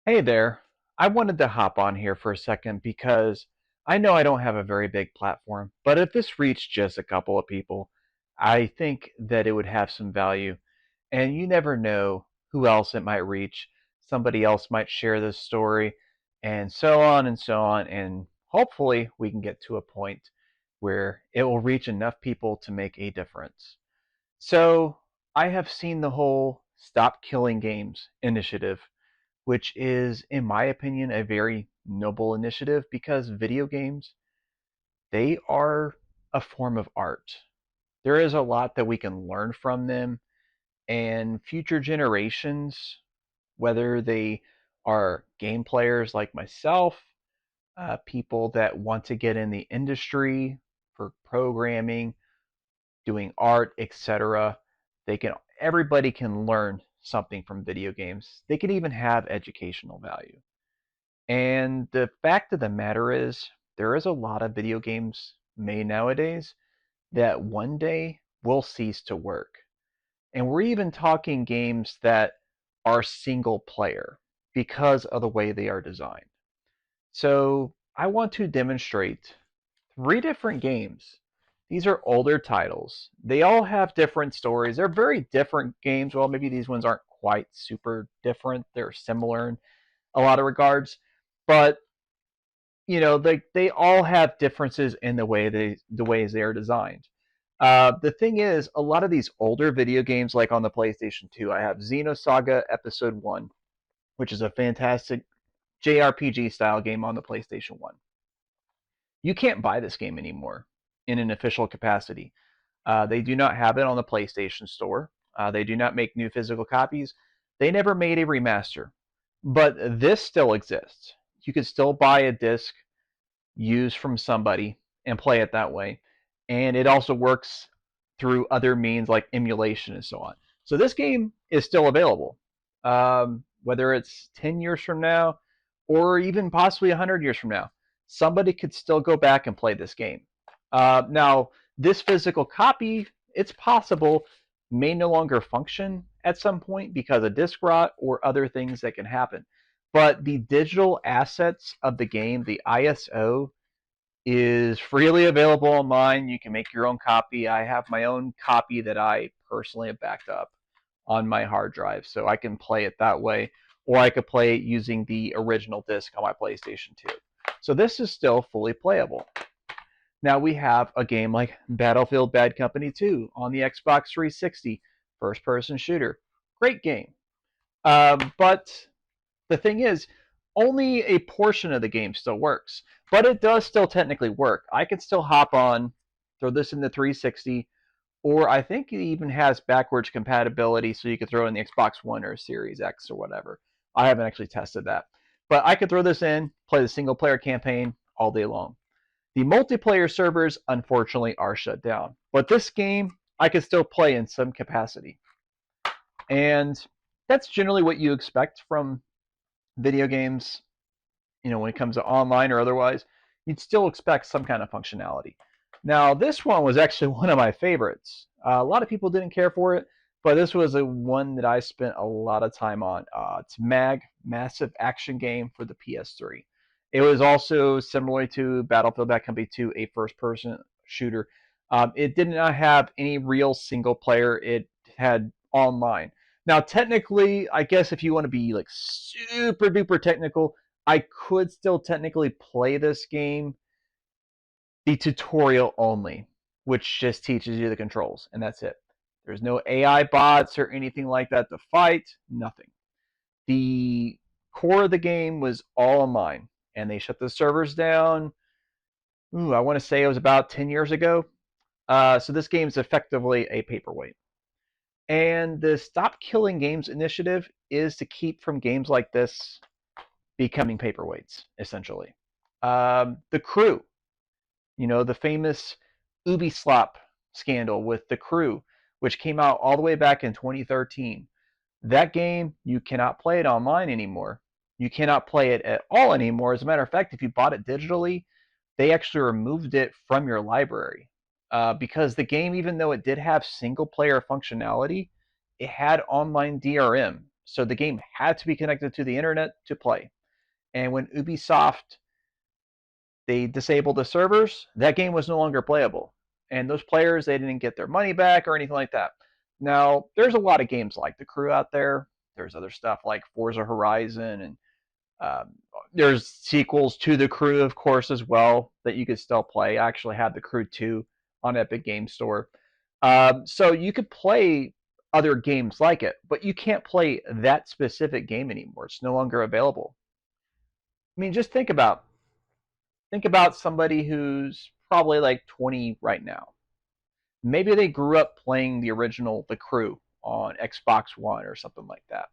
Hey there. I wanted to hop on here for a second because I know I don't have a very big platform, but if this reached just a couple of people, I think that it would have some value. And you never know who else it might reach. Somebody else might share this story, and so on and so on. And hopefully, we can get to a point where it will reach enough people to make a difference. So, I have seen the whole Stop Killing Games initiative, which is, in my opinion, a very noble initiative because video games, they are a form of art. There is a lot that we can learn from them, and future generations, whether they are game players like myself, people that want to get in the industry for programming, doing art, etc., they can everybody can learn something from video games. They can even have educational value. And the fact of the matter is, there is a lot of video games made nowadays that one day will cease to work. And we're even talking games that are single player because of the way they are designed. So I want to demonstrate three different games. These are older titles. They all have different stories. They're very different games. Well, maybe these ones aren't quite super different. They're similar in a lot of regards. But they all have differences in the ways they are designed. The thing is, a lot of these older video games, like on the PlayStation 2, I have Xenosaga Episode 1, which is a fantastic JRPG style game on the PlayStation 1. You can't buy this game anymore in an official capacity. They do not have it on the PlayStation Store. They do not make new physical copies. They never made a remaster. But this still exists. You could still buy a disc used from somebody and play it that way. And it also works through other means like emulation and so on. So this game is still available, whether it's 10 years from now or even possibly 100 years from now. Somebody could still go back and play this game. Now, this physical copy, it's possible, may no longer function at some point because of disk rot or other things that can happen. But the digital assets of the game, the ISO, is freely available online. You can make your own copy. I have my own copy that I personally have backed up on my hard drive, so I can play it that way, or I could play it using the original disc on my PlayStation 2. So this is still fully playable. Now we have a game like Battlefield Bad Company 2 on the Xbox 360, first-person shooter. Great game. But the thing is, only a portion of the game still works, but it does still technically work. I can still hop on, throw this in the 360, or I think it even has backwards compatibility, so you could throw in the Xbox One or Series X or whatever. I haven't actually tested that. But I could throw this in, play the single player campaign all day long. The multiplayer servers, unfortunately, are shut down. But this game, I could still play in some capacity. And that's generally what you expect from video games, when it comes to online or otherwise. You'd still expect some kind of functionality. Now, this one was actually one of my favorites. A lot of people didn't care for it, but this was a one that I spent a lot of time on. It's Massive Action Game for the PS3. It was also similar to Battlefield Bad Company 2, a first-person shooter. It did not have any real single player. It had online. Now, technically, I guess if you want to be like super duper technical, I could still technically play this game the tutorial only, which just teaches you the controls, and that's it. There's no AI bots or anything like that to fight, nothing. The core of the game was all online, and they shut the servers down. I want to say it was about 10 years ago. So this game is effectively a paperweight. And the Stop Killing Games initiative is to keep from games like this becoming paperweights, essentially. The Crew, the famous Ubislop scandal with The Crew, which came out all the way back in 2013. That game, you cannot play it online anymore. You cannot play it at all anymore. As a matter of fact, if you bought it digitally, they actually removed it from your library because the game, even though it did have single player functionality, it had online DRM. So the game had to be connected to the internet to play. And when Ubisoft they disabled the servers, that game was no longer playable. And those players, they didn't get their money back or anything like that. Now, there's a lot of games like The Crew out there. There's other stuff like Forza Horizon, and um, there's sequels to The Crew, of course, as well that you could still play. I actually have The Crew 2 on Epic Game Store. So you could play other games like it, but you can't play that specific game anymore. It's no longer available. I mean, just think about somebody who's probably like 20 right now. Maybe they grew up playing the original The Crew on Xbox One or something like that.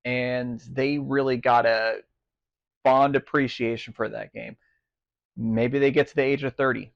And they really got a fond appreciation for that game. Maybe they get to the age of 30.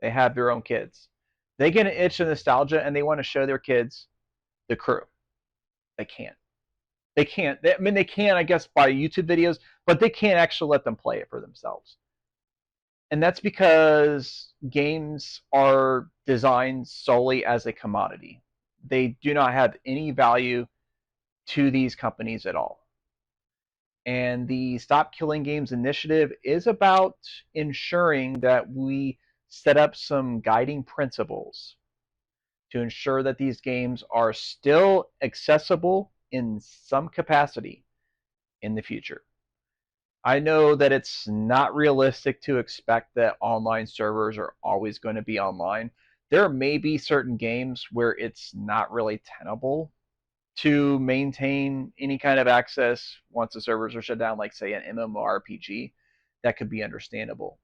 They have their own kids. They get an itch of nostalgia and they want to show their kids The Crew. They can't. They can't. I mean, they can, I guess, by YouTube videos, but they can't actually let them play it for themselves. And that's because games are designed solely as a commodity. They do not have any value to these companies at all. And the Stop Killing Games initiative is about ensuring that we set up some guiding principles to ensure that these games are still accessible in some capacity in the future. I know that it's not realistic to expect that online servers are always going to be online. There may be certain games where it's not really tenable to maintain any kind of access once the servers are shut down, like, say, an MMORPG. That could be understandable.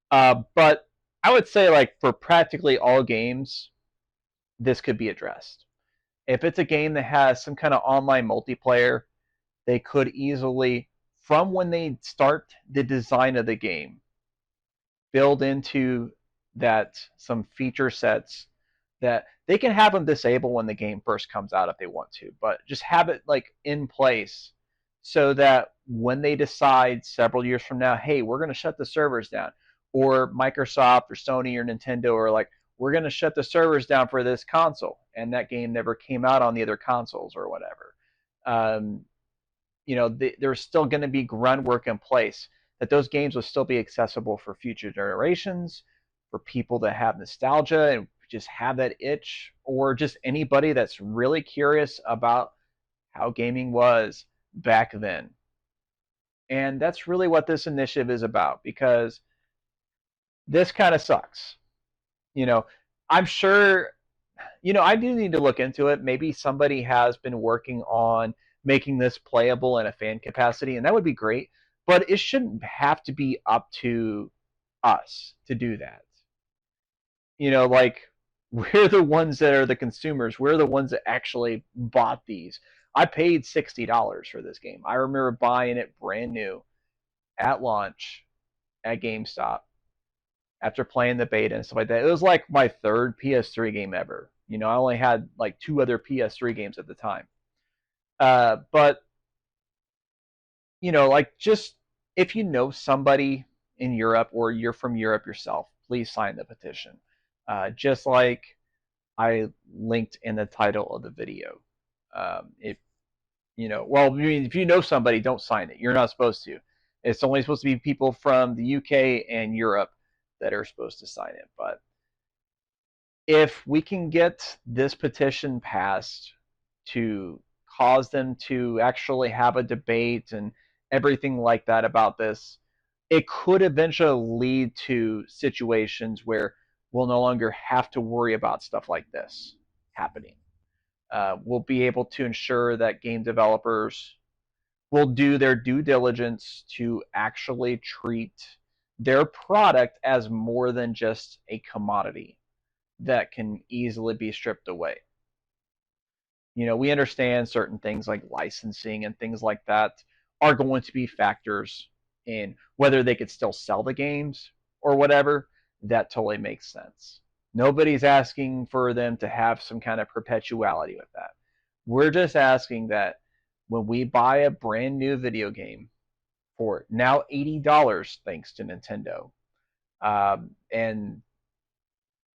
But I would say, like, for practically all games, this could be addressed. If it's a game that has some kind of online multiplayer, they could easily, from when they start the design of the game, build into that some feature sets that they can have them disable when the game first comes out if they want to, but just have it like in place so that when they decide several years from now, hey, we're going to shut the servers down, or Microsoft or Sony or Nintendo are like, we're going to shut the servers down for this console, and that game never came out on the other consoles or whatever. Um, there's still going to be groundwork in place that those games will still be accessible for future generations, for people that have nostalgia and just have that itch, or just anybody that's really curious about how gaming was back then. And that's really what this initiative is about, because this kind of sucks. You know, I'm sure, I do need to look into it. Maybe somebody has been working on making this playable in a fan capacity, and that would be great. But it shouldn't have to be up to us to do that. Like, we're the ones that are the consumers. We're the ones that actually bought these. I paid $60 for this game. I remember buying it brand new at launch at GameStop after playing the beta and stuff like that. It was like my third PS3 game ever. I only had like two other PS3 games at the time. But like, just if you know somebody in Europe or you're from Europe yourself, please sign the petition. Just like I linked in the title of the video. If well, I mean, if you know somebody, don't sign it. You're not supposed to. It's only supposed to be people from the UK and Europe that are supposed to sign it. But if we can get this petition passed to cause them to actually have a debate and everything like that about this, it could eventually lead to situations where we'll no longer have to worry about stuff like this happening. We'll be able to ensure that game developers will do their due diligence to actually treat their product as more than just a commodity that can easily be stripped away. We understand certain things like licensing and things like that are going to be factors in whether they could still sell the games or whatever. That totally makes sense. Nobody's asking for them to have some kind of perpetuality with that. We're just asking that when we buy a brand new video game for now $80, thanks to Nintendo, and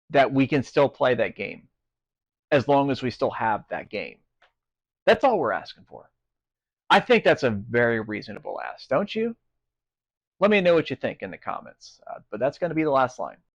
that we can still play that game as long as we still have that game. That's all we're asking for. I think that's a very reasonable ask, don't you? Let me know what you think in the comments. But that's going to be the last line.